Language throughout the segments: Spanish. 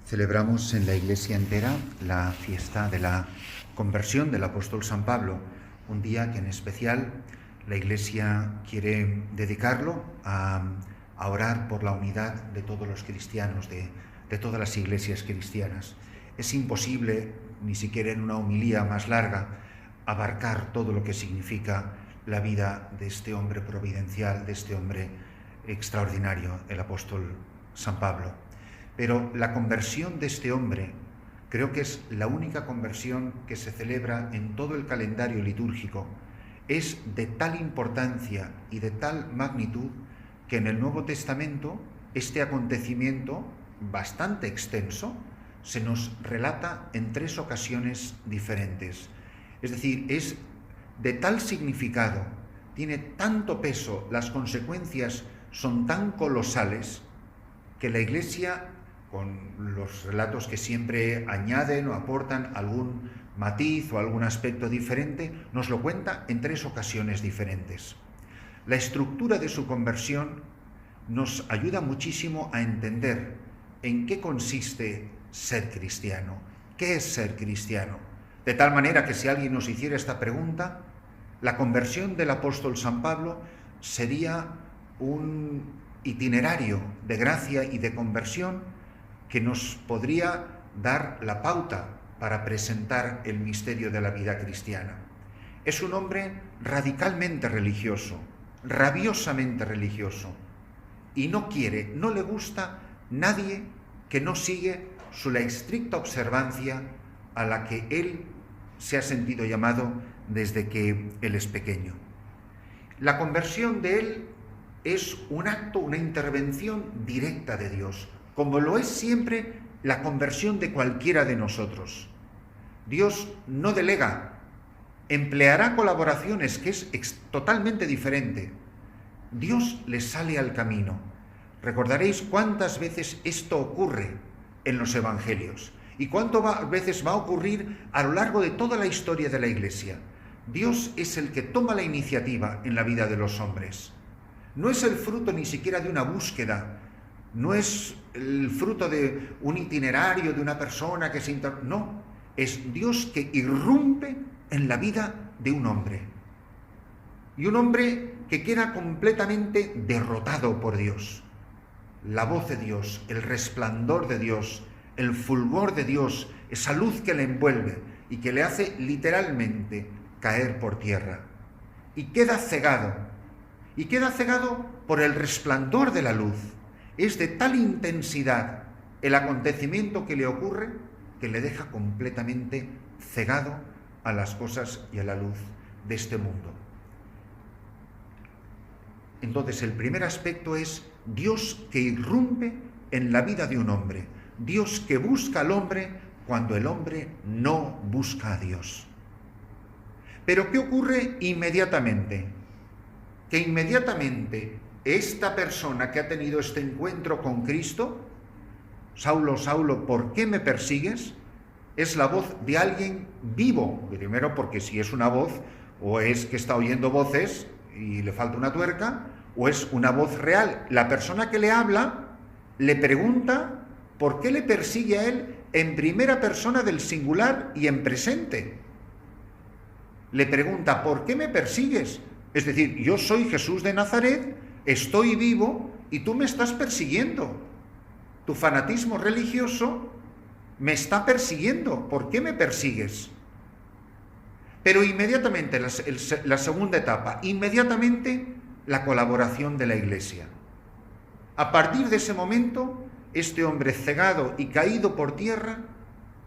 Celebramos en la Iglesia entera la fiesta de la conversión del apóstol San Pablo, un día que en especial la Iglesia quiere dedicarlo a orar por la unidad de todos los cristianos, de todas las iglesias cristianas. Es imposible, ni siquiera en una homilía más larga, abarcar todo lo que significa la vida de este hombre providencial, de este hombre extraordinario, el apóstol San Pablo. Pero la conversión de este hombre creo que es la única conversión que se celebra en todo el calendario litúrgico. Es de tal importancia y de tal magnitud que en el Nuevo Testamento este acontecimiento, bastante extenso, se nos relata en 3 ocasiones diferentes. Es decir, es de tal significado, tiene tanto peso, las consecuencias son tan colosales que la Iglesia, con los relatos que siempre añaden o aportan algún matiz o algún aspecto diferente, nos lo cuenta en 3 ocasiones diferentes. La estructura de su conversión nos ayuda muchísimo a entender en qué consiste ser cristiano, qué es ser cristiano. De tal manera que si alguien nos hiciera esta pregunta, la conversión del apóstol San Pablo sería un itinerario de gracia y de conversión que nos podría dar la pauta para presentar el misterio de la vida cristiana. Es un hombre radicalmente religioso, rabiosamente religioso, y no le gusta nadie que no sigue la estricta observancia a la que él se ha sentido llamado desde que él es pequeño. La conversión de él es un acto, una intervención directa de Dios, como lo es siempre la conversión de cualquiera de nosotros. Dios no delega, empleará colaboraciones, que es totalmente diferente. Dios le sale al camino. Recordaréis cuántas veces esto ocurre en los evangelios y cuántas veces va a ocurrir a lo largo de toda la historia de la Iglesia. Dios es el que toma la iniciativa en la vida de los hombres. No es el fruto ni siquiera de una búsqueda, no es el fruto de un itinerario de una persona que no, es Dios que irrumpe en la vida de un hombre. Y un hombre que queda completamente derrotado por Dios. La voz de Dios, el resplandor de Dios, el fulgor de Dios, esa luz que le envuelve y que le hace literalmente caer por tierra. Y queda cegado por el resplandor de la luz. Es de tal intensidad el acontecimiento que le ocurre que le deja completamente cegado a las cosas y a la luz de este mundo. Entonces, el primer aspecto es Dios que irrumpe en la vida de un hombre, Dios que busca al hombre cuando el hombre no busca a Dios. Pero ¿qué ocurre inmediatamente? Que inmediatamente esta persona que ha tenido este encuentro con Cristo, Saulo, Saulo, ¿por qué me persigues?, es la voz de alguien vivo. Primero, porque si es una voz, o es que está oyendo voces y le falta una tuerca, o es una voz real. La persona que le habla le pregunta por qué le persigue a él en primera persona del singular y en presente. Le pregunta, ¿por qué me persigues? Es decir, yo soy Jesús de Nazaret, estoy vivo y tú me estás persiguiendo. Tu fanatismo religioso me está persiguiendo. ¿Por qué me persigues? Pero inmediatamente, la segunda etapa, inmediatamente la colaboración de la Iglesia. A partir de ese momento, este hombre cegado y caído por tierra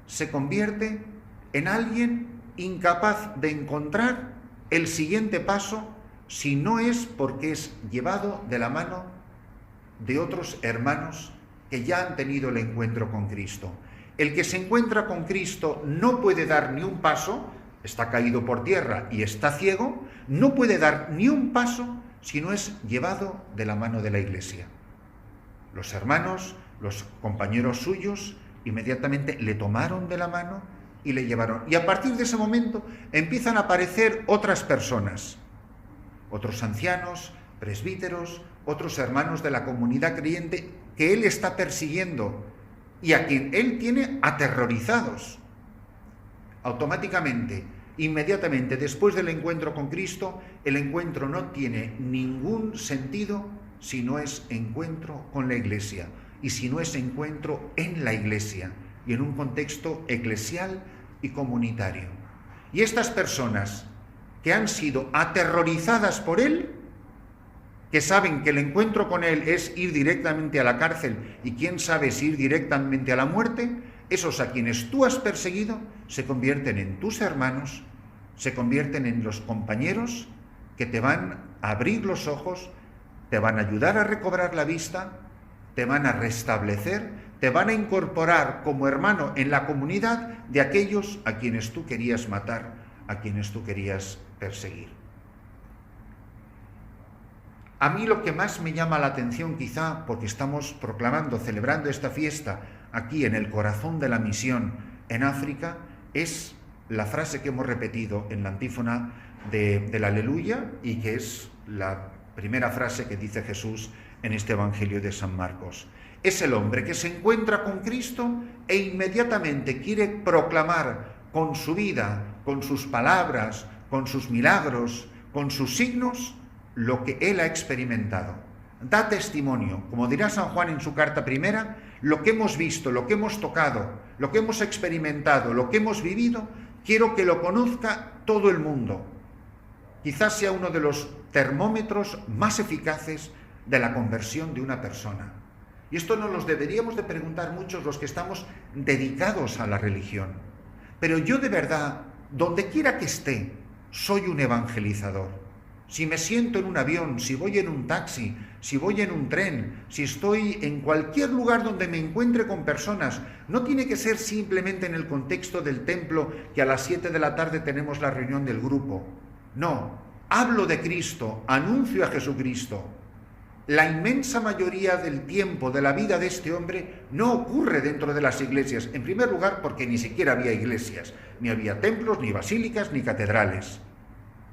se convierte en alguien incapaz de encontrar el siguiente paso si no es porque es llevado de la mano de otros hermanos que ya han tenido el encuentro con Cristo. El que se encuentra con Cristo no puede dar ni un paso, está caído por tierra y está ciego, no puede dar ni un paso si no es llevado de la mano de la Iglesia. Los hermanos, los compañeros suyos, inmediatamente le tomaron de la mano y le llevaron. Y a partir de ese momento empiezan a aparecer otras personas, otros ancianos, presbíteros, otros hermanos de la comunidad creyente que él está persiguiendo y a quien Él tiene aterrorizados. Automáticamente, inmediatamente después del encuentro con Cristo, el encuentro no tiene ningún sentido si no es encuentro con la Iglesia y si no es encuentro en la Iglesia y en un contexto eclesial y comunitario. Y estas personas que han sido aterrorizadas por Él, que saben que el encuentro con Él es ir directamente a la cárcel y quién sabe si ir directamente a la muerte, esos a quienes tú has perseguido se convierten en tus hermanos, se convierten en los compañeros que te van a abrir los ojos, te van a ayudar a recobrar la vista, te van a restablecer, te van a incorporar como hermano en la comunidad de aquellos a quienes tú querías matar, a quienes tú querías perseguir. A mí lo que más me llama la atención, quizá porque estamos proclamando, celebrando esta fiesta aquí en el corazón de la misión en África, es la frase que hemos repetido en la antífona del Aleluya y que es la primera frase que dice Jesús en este Evangelio de San Marcos. Es el hombre que se encuentra con Cristo e inmediatamente quiere proclamar con su vida, con sus palabras, con sus milagros, con sus signos, lo que él ha experimentado. Da testimonio, como dirá San Juan en su carta primera, lo que hemos visto, lo que hemos tocado, lo que hemos experimentado, lo que hemos vivido, quiero que lo conozca todo el mundo. Quizás sea uno de los termómetros más eficaces de la conversión de una persona. Y esto nos lo deberíamos de preguntar muchos los que estamos dedicados a la religión. Pero yo de verdad, donde quiera que esté, soy un evangelizador. Si me siento en un avión, si voy en un taxi, si voy en un tren, si estoy en cualquier lugar donde me encuentre con personas, no tiene que ser simplemente en el contexto del templo que a las 7 de la tarde tenemos la reunión del grupo. No, hablo de Cristo, anuncio a Jesucristo. La inmensa mayoría del tiempo de la vida de este hombre no ocurre dentro de las iglesias. En primer lugar, porque ni siquiera había iglesias, ni había templos, ni basílicas, ni catedrales.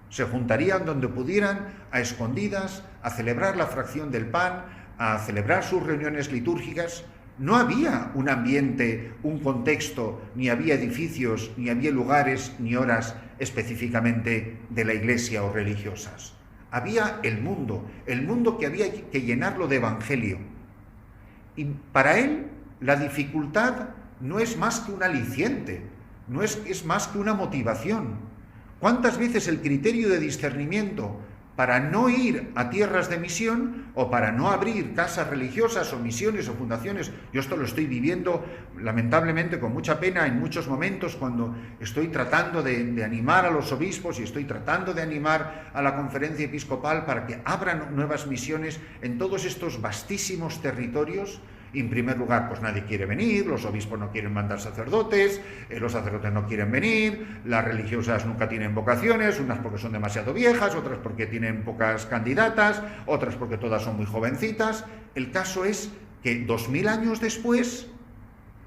Se juntarían donde pudieran, a escondidas, a celebrar la fracción del pan, a celebrar sus reuniones litúrgicas. No había un ambiente, un contexto, ni había edificios, ni había lugares, ni horas específicamente de la iglesia o religiosas. Había el mundo que había que llenarlo de evangelio. Y para él la dificultad no es más que un aliciente, es más que una motivación. ¿Cuántas veces el criterio de discernimiento para no ir a tierras de misión o para no abrir casas religiosas o misiones o fundaciones? Yo esto lo estoy viviendo lamentablemente con mucha pena en muchos momentos cuando estoy tratando de animar a los obispos y estoy tratando de animar a la conferencia episcopal para que abran nuevas misiones en todos estos vastísimos territorios. Y en primer lugar, pues nadie quiere venir, los obispos no quieren mandar sacerdotes, los sacerdotes no quieren venir, las religiosas nunca tienen vocaciones, unas porque son demasiado viejas, otras porque tienen pocas candidatas, otras porque todas son muy jovencitas. El caso es que 2000 años después,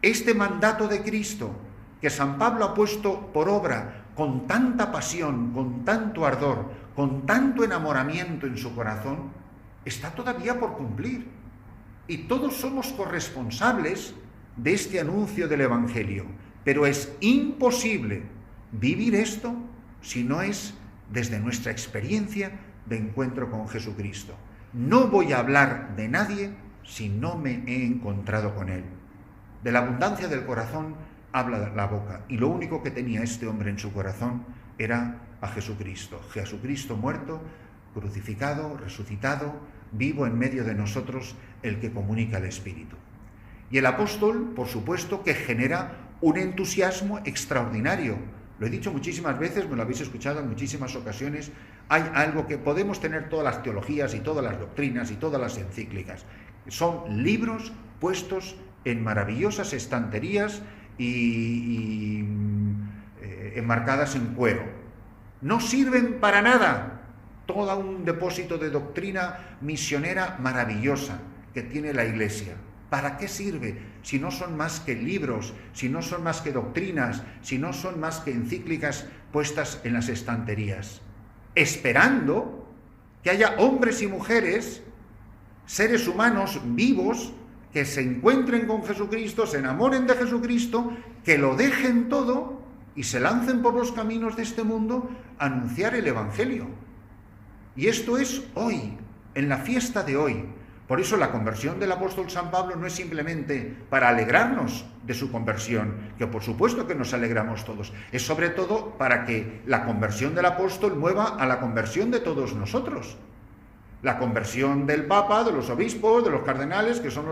este mandato de Cristo, que San Pablo ha puesto por obra con tanta pasión, con tanto ardor, con tanto enamoramiento en su corazón, está todavía por cumplir. Y todos somos corresponsables de este anuncio del Evangelio. Pero es imposible vivir esto si no es desde nuestra experiencia de encuentro con Jesucristo. No voy a hablar de nadie si no me he encontrado con Él. De la abundancia del corazón habla la boca. Y lo único que tenía este hombre en su corazón era a Jesucristo. Jesucristo muerto, crucificado, resucitado, vivo en medio de nosotros, el que comunica el Espíritu. Y el apóstol, por supuesto, que genera un entusiasmo extraordinario. Lo he dicho muchísimas veces, me lo habéis escuchado en muchísimas ocasiones. Hay algo que podemos tener todas las teologías y todas las doctrinas y todas las encíclicas. Son libros puestos en maravillosas estanterías y enmarcadas en cuero. No sirven para nada. Todo un depósito de doctrina misionera maravillosa que tiene la Iglesia. ¿Para qué sirve si no son más que libros, si no son más que doctrinas, si no son más que encíclicas puestas en las estanterías? Esperando que haya hombres y mujeres, seres humanos vivos, que se encuentren con Jesucristo, se enamoren de Jesucristo, que lo dejen todo y se lancen por los caminos de este mundo a anunciar el Evangelio. Y esto es hoy, en la fiesta de hoy. Por eso la conversión del apóstol San Pablo no es simplemente para alegrarnos de su conversión, que por supuesto que nos alegramos todos, es sobre todo para que la conversión del apóstol mueva a la conversión de todos nosotros. La conversión del Papa, de los obispos, de los cardenales, que son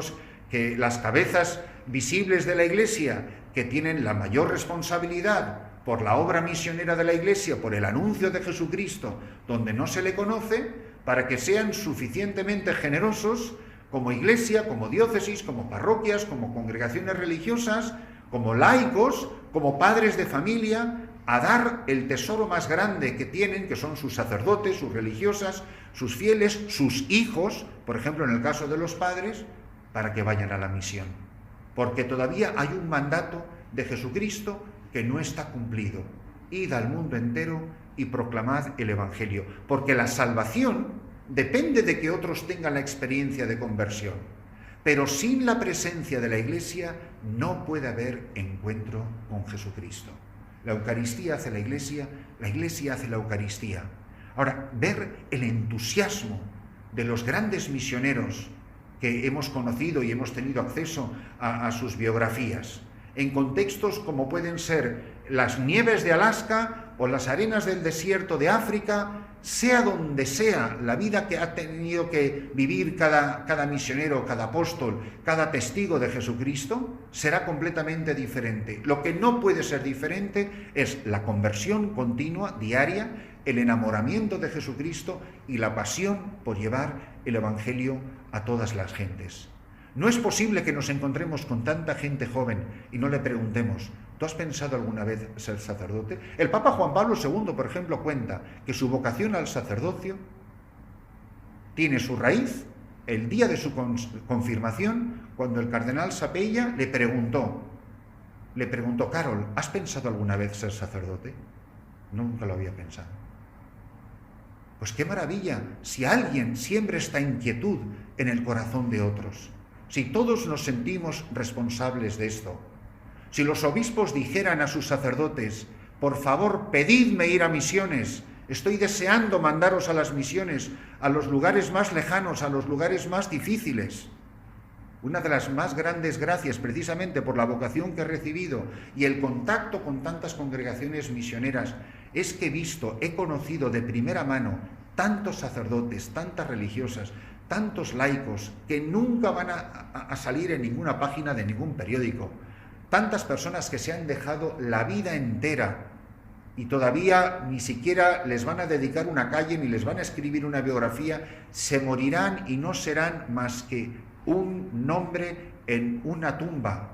las cabezas visibles de la Iglesia, que tienen la mayor responsabilidad por la obra misionera de la Iglesia, por el anuncio de Jesucristo, donde no se le conoce, para que sean suficientemente generosos como Iglesia, como diócesis, como parroquias, como congregaciones religiosas, como laicos, como padres de familia, a dar el tesoro más grande que tienen, que son sus sacerdotes, sus religiosas, sus fieles, sus hijos, por ejemplo en el caso de los padres, para que vayan a la misión. Porque todavía hay un mandato de Jesucristo que no está cumplido. Id al mundo entero y proclamad el Evangelio. Porque la salvación depende de que otros tengan la experiencia de conversión. Pero sin la presencia de la Iglesia no puede haber encuentro con Jesucristo. La Eucaristía hace la Iglesia hace la Eucaristía. Ahora, ver el entusiasmo de los grandes misioneros que hemos conocido y hemos tenido acceso a sus biografías, en contextos como pueden ser las nieves de Alaska o las arenas del desierto de África, sea donde sea la vida que ha tenido que vivir cada misionero, cada apóstol, cada testigo de Jesucristo, será completamente diferente. Lo que no puede ser diferente es la conversión continua, diaria, el enamoramiento de Jesucristo y la pasión por llevar el Evangelio a todas las gentes. No es posible que nos encontremos con tanta gente joven y no le preguntemos: ¿tú has pensado alguna vez ser sacerdote? El Papa Juan Pablo II, por ejemplo, cuenta que su vocación al sacerdocio tiene su raíz el día de su confirmación, cuando el cardenal Sapella le preguntó: Carol, ¿has pensado alguna vez ser sacerdote? Nunca lo había pensado. Pues qué maravilla si alguien siembra esta inquietud en el corazón de otros. Si todos nos sentimos responsables de esto, si los obispos dijeran a sus sacerdotes: por favor, pedidme ir a misiones, estoy deseando mandaros a las misiones, a los lugares más lejanos, a los lugares más difíciles. Una de las más grandes gracias, precisamente por la vocación que he recibido y el contacto con tantas congregaciones misioneras, es que he conocido de primera mano tantos sacerdotes, tantas religiosas, tantos laicos que nunca van a salir en ninguna página de ningún periódico, tantas personas que se han dejado la vida entera y todavía ni siquiera les van a dedicar una calle ni les van a escribir una biografía, se morirán y no serán más que un nombre en una tumba.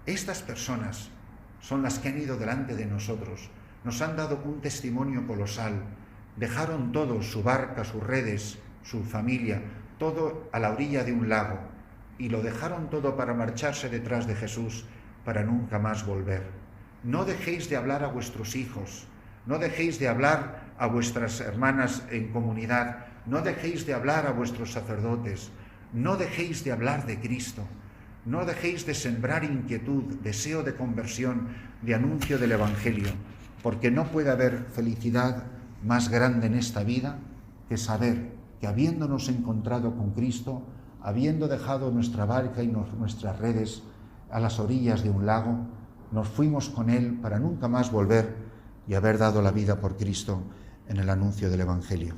Estas personas son las que han ido delante de nosotros, nos han dado un testimonio colosal, dejaron todo, su barca, sus redes, su familia, todo a la orilla de un lago, y lo dejaron todo para marcharse detrás de Jesús, para nunca más volver. No dejéis de hablar a vuestros hijos, no dejéis de hablar a vuestras hermanas en comunidad, no dejéis de hablar a vuestros sacerdotes, no dejéis de hablar de Cristo, no dejéis de sembrar inquietud, deseo de conversión, de anuncio del Evangelio, porque no puede haber felicidad más grande en esta vida que saber que habiéndonos encontrado con Cristo, habiendo dejado nuestra barca y nuestras redes a las orillas de un lago, nos fuimos con Él para nunca más volver y haber dado la vida por Cristo en el anuncio del Evangelio.